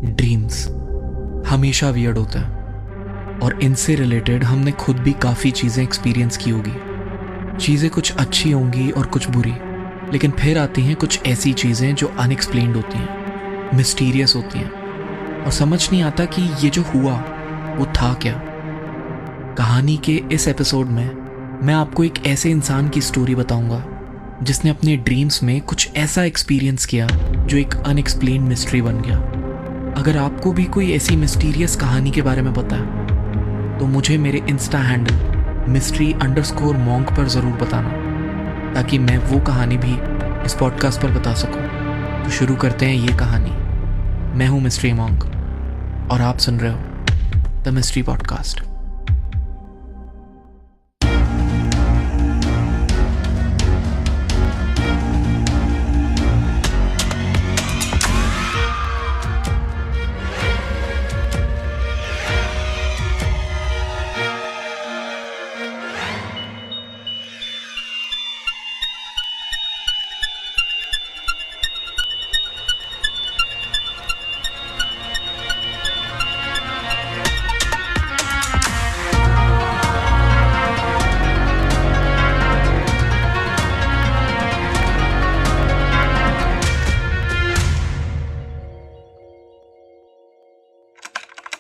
Dreams हमेशा weird होता है और इनसे रिलेटेड हमने खुद भी काफ़ी चीज़ें एक्सपीरियंस की होगी। चीज़ें कुछ अच्छी होंगी और कुछ बुरी, लेकिन फिर आती हैं कुछ ऐसी चीज़ें जो अनएक्सप्लेन्ड होती हैं, मिस्टीरियस होती हैं और समझ नहीं आता कि ये जो हुआ वो था क्या। कहानी के इस एपिसोड में मैं आपको एक ऐसे इंसान की स्टोरी बताऊंगा जिसने अपने ड्रीम्स में कुछ ऐसा एक्सपीरियंस किया जो एक अनएक्सप्लेन्ड मिस्ट्री बन गया। अगर आपको भी कोई ऐसी मिस्टीरियस कहानी के बारे में पता है तो मुझे मेरे इंस्टा हैंडल mystery_monk पर ज़रूर बताना, ताकि मैं वो कहानी भी इस पॉडकास्ट पर बता सकूं। तो शुरू करते हैं ये कहानी। मैं हूं मिस्ट्री मॉन्क और आप सुन रहे हो the mystery podcast.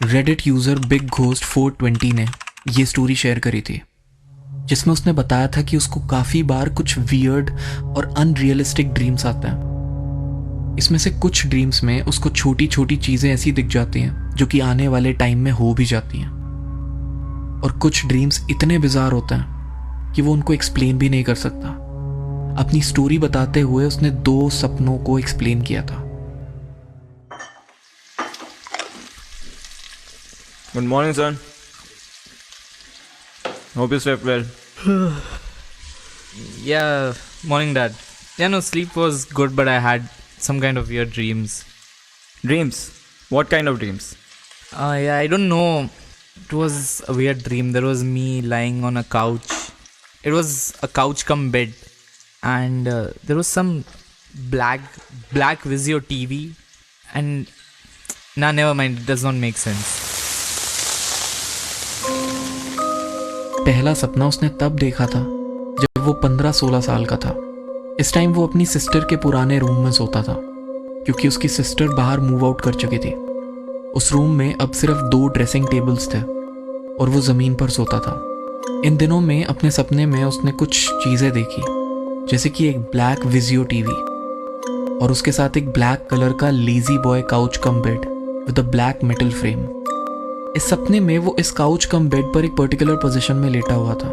Reddit user big ghost 420 ने ये स्टोरी शेयर करी थी, जिसमें उसने बताया था कि उसको काफ़ी बार कुछ वियर्ड और अनरियलिस्टिक ड्रीम्स आते हैं। इसमें से कुछ ड्रीम्स में उसको छोटी छोटी चीज़ें ऐसी दिख जाती हैं जो कि आने वाले टाइम में हो भी जाती हैं, और कुछ ड्रीम्स इतने बिजार होते हैं कि वो उनको एक्सप्लेन भी नहीं कर सकता। अपनी स्टोरी बताते हुए उसने 2 सपनों को एक्सप्लेन किया था। Good morning, son. Hope you slept well. Yeah, morning, Dad. Yeah, no, sleep was good, but I had some kind of weird dreams. Dreams? What kind of dreams? Yeah, I don't know. It was a weird dream. There was me lying on a couch. It was a couch cum bed. And there was some black Vizio TV. And, never mind. It does not make sense. पहला सपना उसने तब देखा था जब वो 15-16 साल का था। इस टाइम वो अपनी सिस्टर के पुराने रूम में सोता था, क्योंकि उसकी सिस्टर बाहर मूव आउट कर चुकी थी। उस रूम में अब सिर्फ 2 ड्रेसिंग टेबल्स थे और वो ज़मीन पर सोता था। इन दिनों में अपने सपने में उसने कुछ चीज़ें देखी, जैसे कि एक ब्लैक विजियो टीवी और उसके साथ एक ब्लैक कलर का lazy boy couch cum bed with a black metal frame. इस सपने में वो इस काउच कम बेड पर एक पर्टिकुलर पोजीशन में लेटा हुआ था।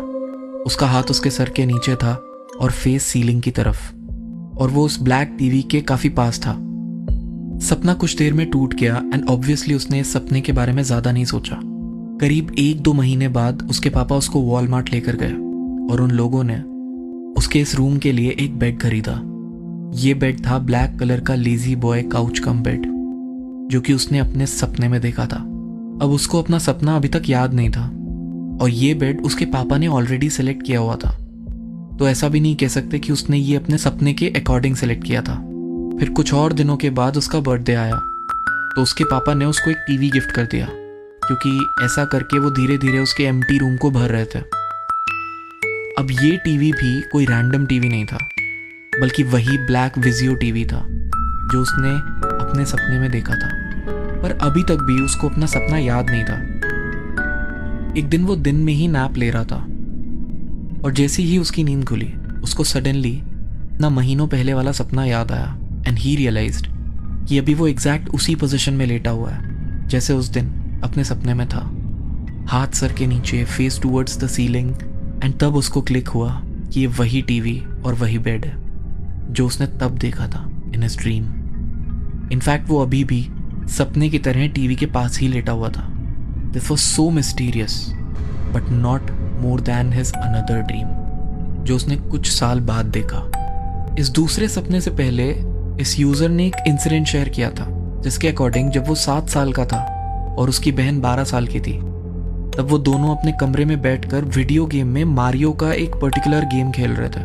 उसका हाथ उसके सर के नीचे था और फेस सीलिंग की तरफ, और वो उस ब्लैक टीवी के काफ़ी पास था। सपना कुछ देर में टूट गया एंड ऑब्वियसली उसने इस सपने के बारे में ज़्यादा नहीं सोचा। करीब 1-2 महीने बाद उसके पापा उसको वॉलमार्ट लेकर गए और उन लोगों ने उसके इस रूम के लिए एक बेड खरीदा। ये बेड था ब्लैक कलर का lazy boy couch cum bed, जो कि उसने अपने सपने में देखा था। अब उसको अपना सपना अभी तक याद नहीं था और ये बेड उसके पापा ने ऑलरेडी सेलेक्ट किया हुआ था, तो ऐसा भी नहीं कह सकते कि उसने ये अपने सपने के अकॉर्डिंग सेलेक्ट किया था। फिर कुछ और दिनों के बाद उसका बर्थडे आया तो उसके पापा ने उसको एक टीवी गिफ्ट कर दिया, क्योंकि ऐसा करके वो धीरे धीरे उसके एम्प्टी रूम को भर रहे थे। अब ये टीवी भी कोई रैंडम टीवी नहीं था, बल्कि वही ब्लैक विजियो टीवी था जो उसने अपने सपने में देखा था, पर अभी तक भी उसको अपना सपना याद नहीं था। एक दिन वो दिन में ही नैप ले रहा था और जैसे ही उसकी नींद खुली उसको सडनली ना महीनों पहले वाला सपना याद आया एंड ही रियलाइज्ड कि अभी वो एग्जैक्ट उसी पोजीशन में लेटा हुआ है जैसे उस दिन अपने सपने में था, हाथ सर के नीचे, face towards the ceiling. And तब उसको क्लिक हुआ कि ये वही टीवी और वही बेड है जो उसने तब देखा था इन हिज ड्रीम। इनफैक्ट वो अभी भी सपने की तरह टीवी के पास ही लेटा हुआ था। This was so mysterious but not more than his another dream, जो उसने कुछ साल बाद देखा। इस दूसरे सपने से पहले इस यूज़र ने एक इंसिडेंट शेयर किया था, जिसके अकॉर्डिंग जब वो 7 साल का था और उसकी बहन 12 साल की थी, तब वो दोनों अपने कमरे में बैठकर वीडियो गेम में मारियो का एक पर्टिकुलर गेम खेल रहे थे।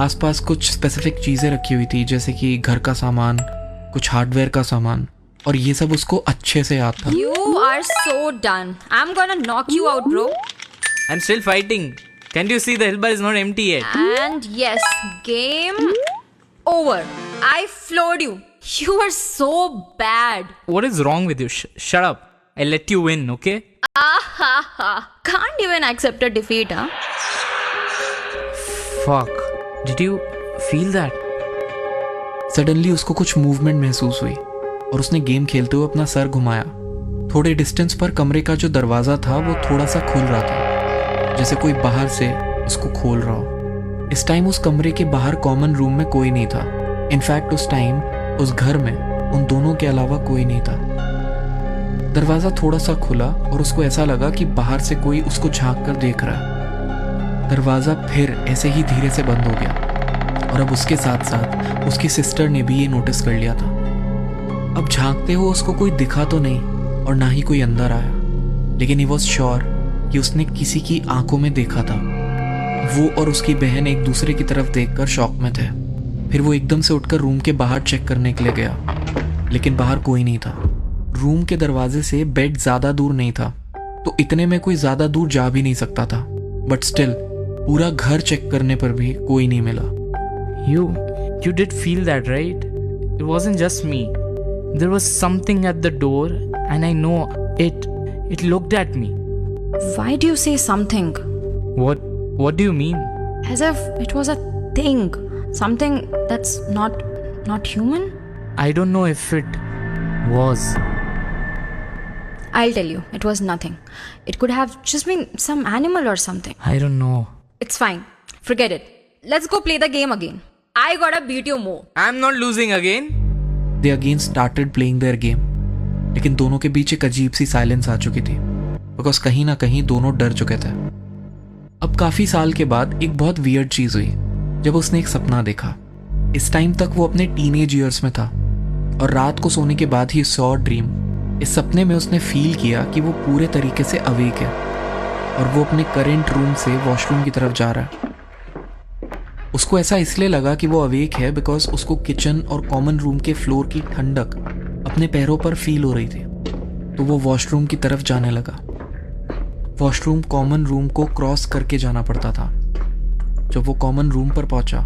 आसपास कुछ स्पेसिफिक चीज़ें रखी हुई थी, जैसे कि घर का सामान, कुछ हार्डवेयर का सामान, और ये सब उसको अच्छे से याद था। You are so done. I'm gonna knock you out, bro. I'm still fighting. Can't you see the hill bar is not empty yet? And yes, game over. I floored you. You are so bad. What is wrong with you? Shut up. I'll let you win, okay? Ha. Can't even accept a defeat, huh? Fuck. Did you feel that? Suddenly उसको कुछ movement महसूस हुई और उसने game खेलते हुए अपना sir घुमाया। थोड़े डिस्टेंस पर कमरे का जो दरवाज़ा था वो थोड़ा सा खुल रहा था, जैसे कोई बाहर से उसको खोल रहा हो। इस टाइम उस कमरे के बाहर कॉमन रूम में कोई नहीं था। इनफैक्ट उस टाइम उस घर में उन दोनों के अलावा कोई नहीं था। दरवाज़ा थोड़ा सा खुला और उसको ऐसा लगा कि बाहर से कोई उसको झांक कर देख रहा है। दरवाज़ा फिर ऐसे ही धीरे से बंद हो गया और अब उसके साथ साथ उसकी सिस्टर ने भी ये नोटिस कर लिया था। अब झांकते हुए उसको कोई दिखा तो नहीं और ना ही कोई अंदर आया, लेकिन ही वॉज श्योर कि उसने किसी की आंखों में देखा था। वो और उसकी बहन एक दूसरे की तरफ देखकर शॉक में थे। फिर वो एकदम से उठकर रूम के बाहर चेक करने के लिए गया, लेकिन बाहर कोई नहीं था। रूम के दरवाजे से बेड ज़्यादा दूर नहीं था, तो इतने में कोई ज़्यादा दूर जा भी नहीं सकता था। बट स्टिल पूरा घर चेक करने पर भी कोई नहीं मिला। You did feel that, right? It wasn't just me. There was something at the door and I know it looked at me. Why do you say something? What do you mean? As if it was a thing. Something that's not human? I don't know if it was. I'll tell you, it was nothing. It could have just been some animal or something. I don't know. It's fine. Forget it. Let's go play the game again. I gotta beat you more. I'm not losing again. They again started playing their game. लेकिन दोनों के बीच एक अजीब सी silence आ चुकी थी, because कहीं ना कहीं दोनों डर चुके थे। अब काफी साल के बाद एक बहुत वियर्ड चीज हुई जब उसने एक सपना देखा। इस टाइम तक वो अपने टीनेज ईयर्स में था और रात को सोने के बाद ही सॉ ड्रीम। इस सपने में उसने फील किया कि वो पूरे तरीके से अवेक है और वो अपने करेंट रूम से वॉशरूम की तरफ जा रहा है। उसको ऐसा इसलिए लगा कि वो अवेक है बिकॉज उसको किचन और कॉमन रूम के फ्लोर की ठंडक अपने पैरों पर फील हो रही थी। तो वो वॉशरूम की तरफ जाने लगा। वॉशरूम कॉमन रूम को क्रॉस करके जाना पड़ता था। जब वो कॉमन रूम पर पहुंचा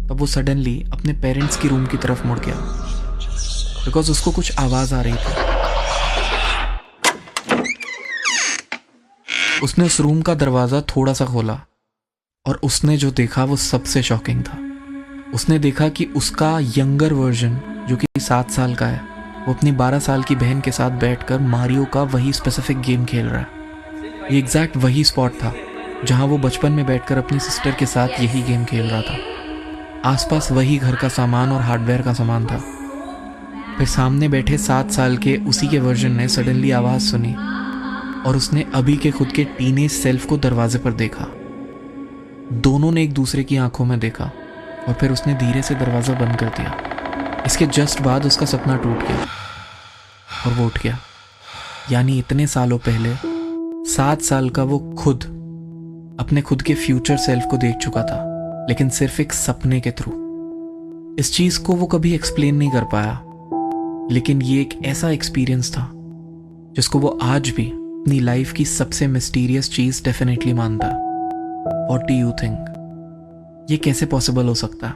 तब वो सडनली अपने पेरेंट्स की रूम की तरफ मुड़ गया बिकॉज उसको कुछ आवाज आ रही थी। उसने उस रूम का दरवाजा थोड़ा सा खोला और उसने जो देखा वो सबसे शॉकिंग था। उसने देखा कि उसका यंगर वर्जन जो कि 7 साल का है, वो अपनी 12 साल की बहन के साथ बैठकर मारियो का वही स्पेसिफिक गेम खेल रहा है। ये एग्जैक्ट वही स्पॉट था जहां वो बचपन में बैठकर अपनी सिस्टर के साथ यही गेम खेल रहा था। आसपास वही घर का सामान और हार्डवेयर का सामान था। फिर सामने बैठे 7 साल के उसी के वर्जन ने सडनली आवाज़ सुनी और उसने अभी के खुद के टीनेज सेल्फ को दरवाजे पर देखा। दोनों ने एक दूसरे की आंखों में देखा और फिर उसने धीरे से दरवाज़ा बंद कर दिया। इसके जस्ट बाद उसका सपना टूट गया और वो उठ गया। यानी इतने सालों पहले 7 साल का वो खुद अपने खुद के फ्यूचर सेल्फ को देख चुका था, लेकिन सिर्फ एक सपने के थ्रू। इस चीज को वो कभी एक्सप्लेन नहीं कर पाया, लेकिन ये एक ऐसा एक्सपीरियंस था जिसको वो आज भी अपनी लाइफ की सबसे मिस्टीरियस चीज डेफिनेटली मानता है। What do you think? ये कैसे पॉसिबल हो सकता है?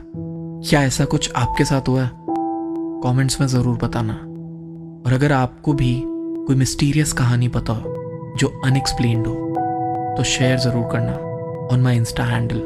क्या ऐसा कुछ आपके साथ हुआ है? कमेंट्स में ज़रूर बताना। और अगर आपको भी कोई मिस्टीरियस कहानी पता हो जो अनएक्सप्लेन्ड हो तो शेयर ज़रूर करना ऑन माई इंस्टा हैंडल